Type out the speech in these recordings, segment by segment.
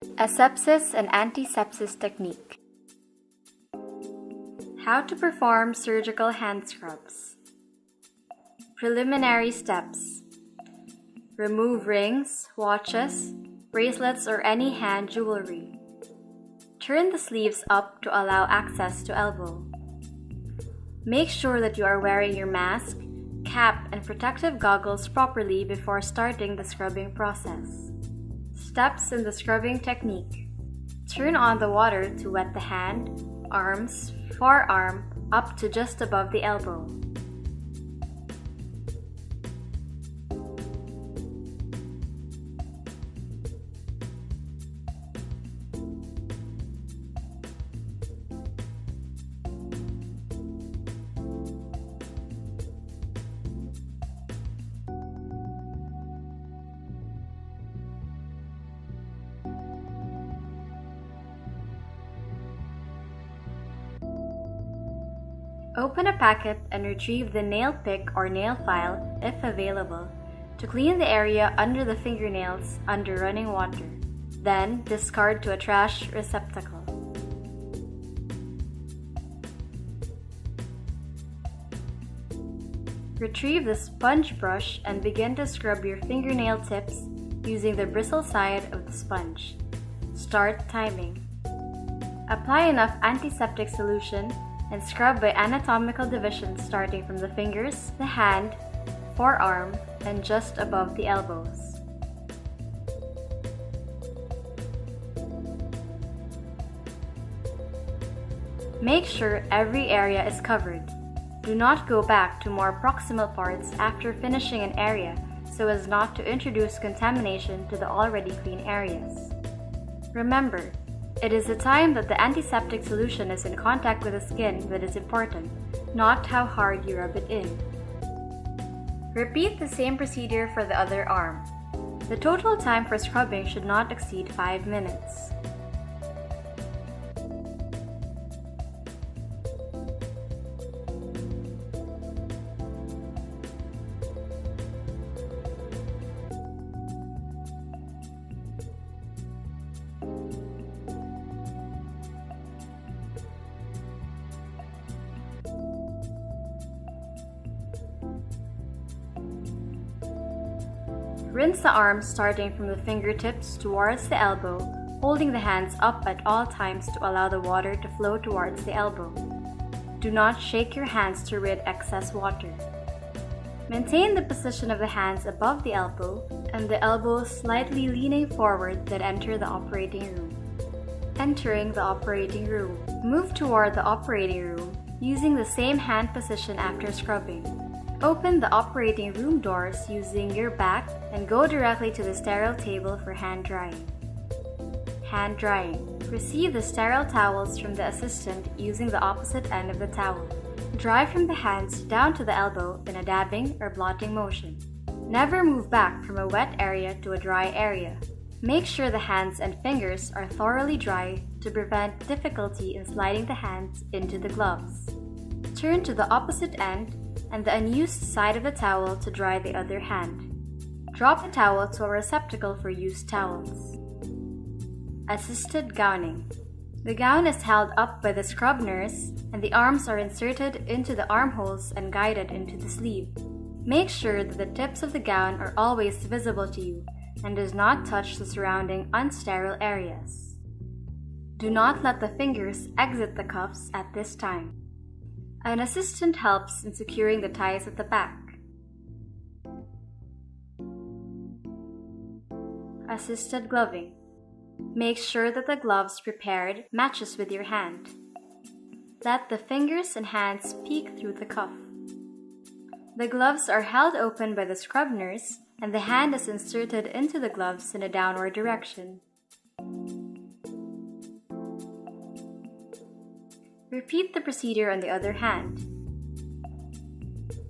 Asepsis and Antisepsis technique. How to perform surgical hand scrubs. Preliminary steps. Remove rings, watches, bracelets, or any hand jewelry. Turn the sleeves up to allow access to elbow. Make sure that you are wearing your mask, cap, and protective goggles properly before starting the scrubbing process. Steps in the scrubbing technique. Turn on the water to wet the hand, arms, forearm up to just above the elbow. Open a packet and retrieve the nail pick or nail file, if available, to clean the area under the fingernails under running water. Then discard to a trash receptacle. Retrieve the sponge brush and begin to scrub your fingernail tips using the bristle side of the sponge. Start timing. Apply enough antiseptic solution and scrub by anatomical division starting from the fingers, the hand, forearm, and just above the elbows. Make sure every area is covered. Do not go back to more proximal parts after finishing an area so as not to introduce contamination to the already clean areas. Remember, it is the time that the antiseptic solution is in contact with the skin that is important, not how hard you rub it in. Repeat the same procedure for the other arm. The total time for scrubbing should not exceed 5 minutes. Rinse the arms starting from the fingertips towards the elbow, holding the hands up at all times to allow the water to flow towards the elbow. Do not shake your hands to rid excess water. Maintain the position of the hands above the elbow and the elbow slightly leaning forward then enter the operating room. Entering the operating room. Move toward the operating room using the same hand position after scrubbing. Open the operating room doors using your back and go directly to the sterile table for hand drying. Hand drying. Receive the sterile towels from the assistant using the opposite end of the towel. Dry from the hands down to the elbow in a dabbing or blotting motion. Never move back from a wet area to a dry area. Make sure the hands and fingers are thoroughly dry to prevent difficulty in sliding the hands into the gloves. Turn to the opposite end and the unused side of the towel to dry the other hand. Drop the towel to a receptacle for used towels. Assisted gowning. The gown is held up by the scrub nurse and the arms are inserted into the armholes and guided into the sleeve. Make sure that the tips of the gown are always visible to you and does not touch the surrounding unsterile areas. Do not let the fingers exit the cuffs at this time. An assistant helps in securing the ties at the back. Assisted gloving. Make sure that the gloves prepared matches with your hand. Let the fingers and hands peek through the cuff. The gloves are held open by the scrub nurse and the hand is inserted into the gloves in a downward direction. Repeat the procedure on the other hand.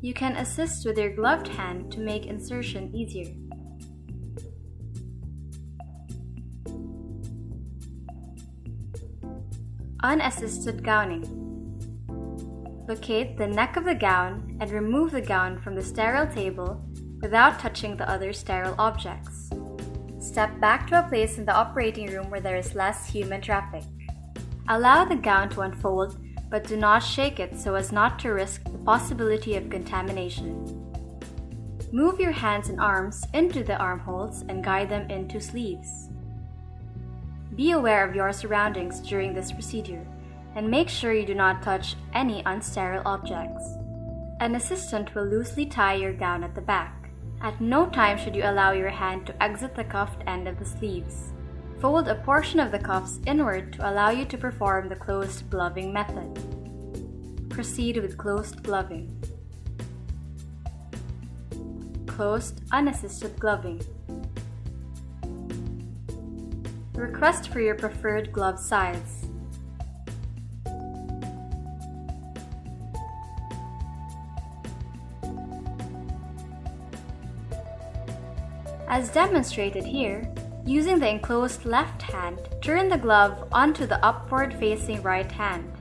You can assist with your gloved hand to make insertion easier. Unassisted gowning. Locate the neck of the gown and remove the gown from the sterile table without touching the other sterile objects. Step back to a place in the operating room where there is less human traffic. Allow the gown to unfold, but do not shake it so as not to risk the possibility of contamination. Move your hands and arms into the armholes and guide them into sleeves. Be aware of your surroundings during this procedure and make sure you do not touch any unsterile objects. An assistant will loosely tie your gown at the back. At no time should you allow your hand to exit the cuffed end of the sleeves. Fold a portion of the cuffs inward to allow you to perform the closed gloving method. Proceed with closed gloving. Closed unassisted gloving. Request for your preferred glove size. As demonstrated here, using the enclosed left hand, turn the glove onto the upward-facing right hand.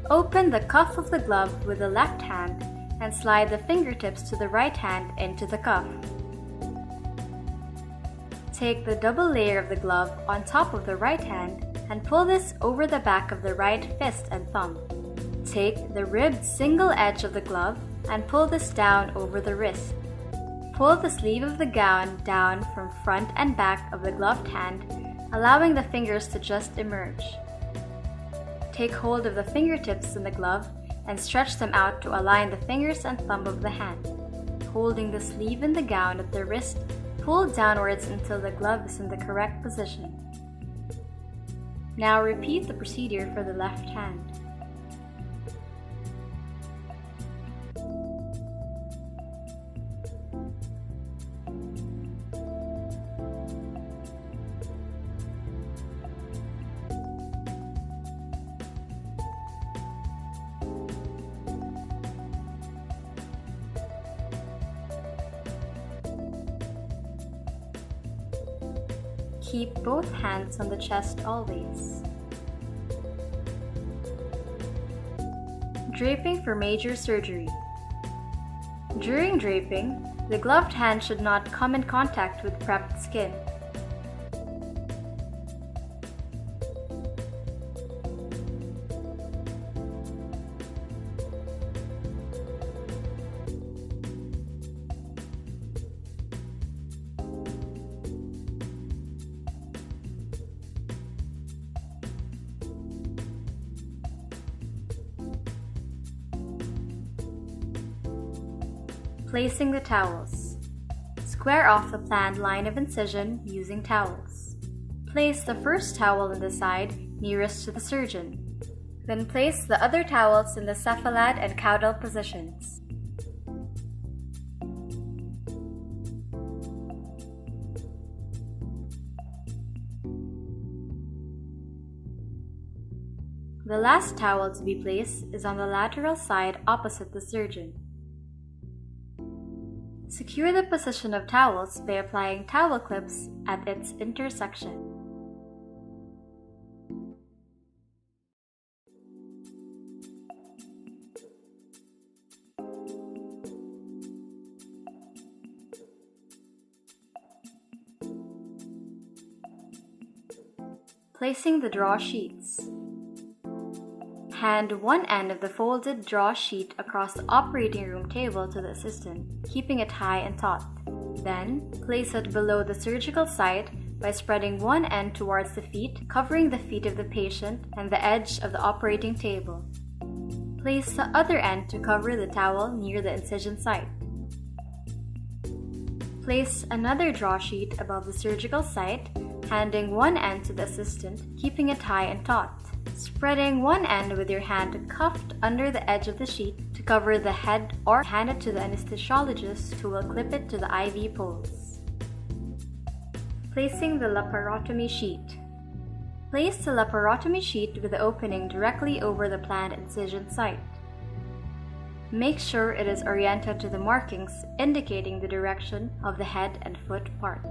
Open the cuff of the glove with the left hand and slide the fingertips to the right hand into the cuff. Take the double layer of the glove on top of the right hand and pull this over the back of the right fist and thumb. Take the ribbed single edge of the glove and pull this down over the wrist. Pull the sleeve of the gown down from front and back of the gloved hand, allowing the fingers to just emerge. Take hold of the fingertips in the glove and stretch them out to align the fingers and thumb of the hand. Holding the sleeve in the gown at the wrist, pull downwards until the glove is in the correct position. Now repeat the procedure for the left hand. Keep both hands on the chest always. Draping for major surgery. During draping, the gloved hand should not come in contact with prepped skin. Placing the towels. Square off the planned line of incision using towels. Place the first towel on the side nearest to the surgeon. Then place the other towels in the cephalad and caudal positions. The last towel to be placed is on the lateral side opposite the surgeon. Secure the position of towels by applying towel clips at its intersection. Placing the draw sheets. Hand one end of the folded draw sheet across the operating room table to the assistant, keeping it high and taut. Then, place it below the surgical site by spreading one end towards the feet, covering the feet of the patient and the edge of the operating table. Place the other end to cover the towel near the incision site. Place another draw sheet above the surgical site, handing one end to the assistant, keeping it high and taut. Spreading one end with your hand cuffed under the edge of the sheet to cover the head, or hand it to the anesthesiologist who will clip it to the IV poles. Placing the laparotomy sheet. Place the laparotomy sheet with the opening directly over the planned incision site. Make sure it is oriented to the markings indicating the direction of the head and foot part.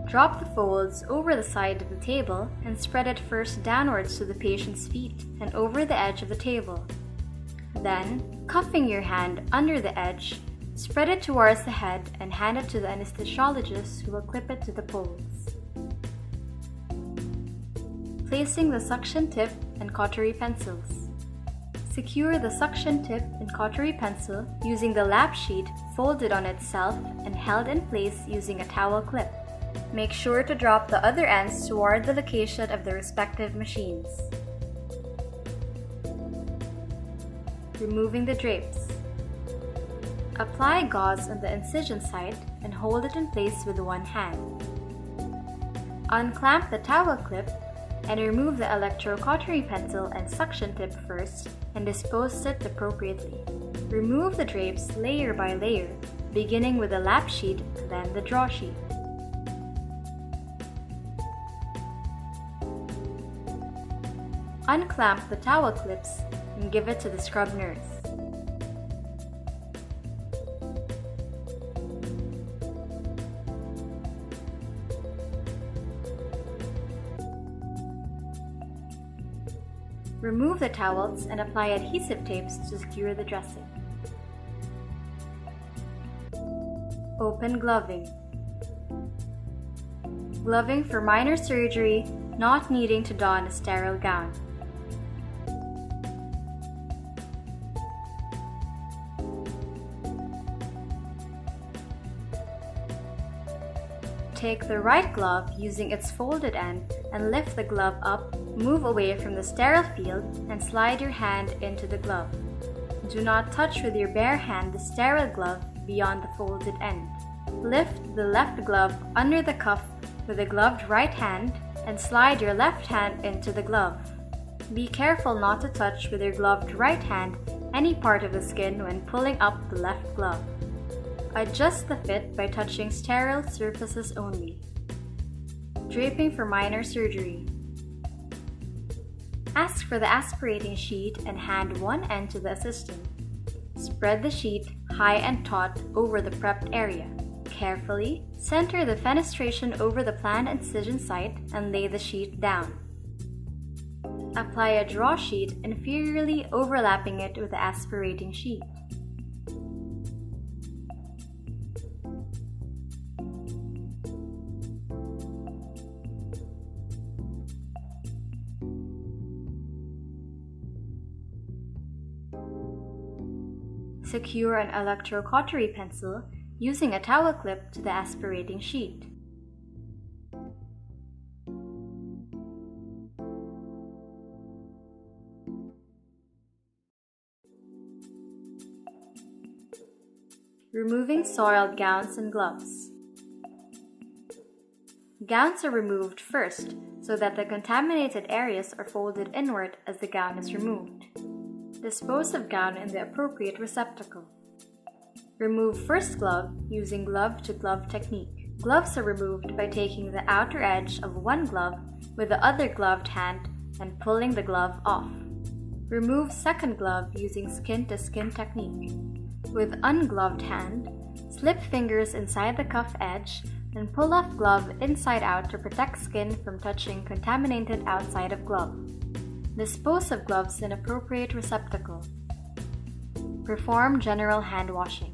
Drop the folds over the side of the table and spread it first downwards to the patient's feet and over the edge of the table. Then, cuffing your hand under the edge, Spread it towards the head and hand it to the anesthesiologist who will clip it to the poles. Placing the suction tip and cautery pencils. Secure the suction tip and cautery pencil using the lap sheet folded on itself and held in place using a towel clip. Make sure to drop the other ends toward the location of the respective machines. Removing the drapes. Apply gauze on the incision site and hold it in place with one hand. Unclamp the towel clip and remove the electro-cautery pencil and suction tip first and dispose it appropriately. Remove the drapes layer by layer, beginning with the lap sheet and then the draw sheet. Unclamp the towel clips and give it to the scrub nurse. Remove the towels and apply adhesive tapes to secure the dressing. Open gloving. Gloving for minor surgery, not needing to don a sterile gown. Take the right glove using its folded end and lift the glove up, move away from the sterile field, and slide your hand into the glove. Do not touch with your bare hand the sterile glove beyond the folded end. Lift the left glove under the cuff with the gloved right hand and slide your left hand into the glove. Be careful not to touch with your gloved right hand any part of the skin when pulling up the left glove. Adjust the fit by touching sterile surfaces only. Draping for minor surgery. Ask for the aspirating sheet and hand one end to the assistant. Spread the sheet high and taut over the prepped area. Carefully center the fenestration over the planned incision site and lay the sheet down. Apply a draw sheet inferiorly overlapping it with the aspirating sheet. Secure an electro-cautery pencil using a towel clip to the aspirating sheet. Removing soiled gowns and gloves. Gowns are removed first so that the contaminated areas are folded inward as the gown is removed. Dispose of gown in the appropriate receptacle. Remove first glove using glove-to-glove technique. Gloves are removed by taking the outer edge of one glove with the other gloved hand and pulling the glove off. Remove second glove using skin-to-skin technique. With ungloved hand, slip fingers inside the cuff edge and pull off glove inside out to protect skin from touching contaminated outside of glove. Dispose of gloves in appropriate receptacle. Perform general hand washing.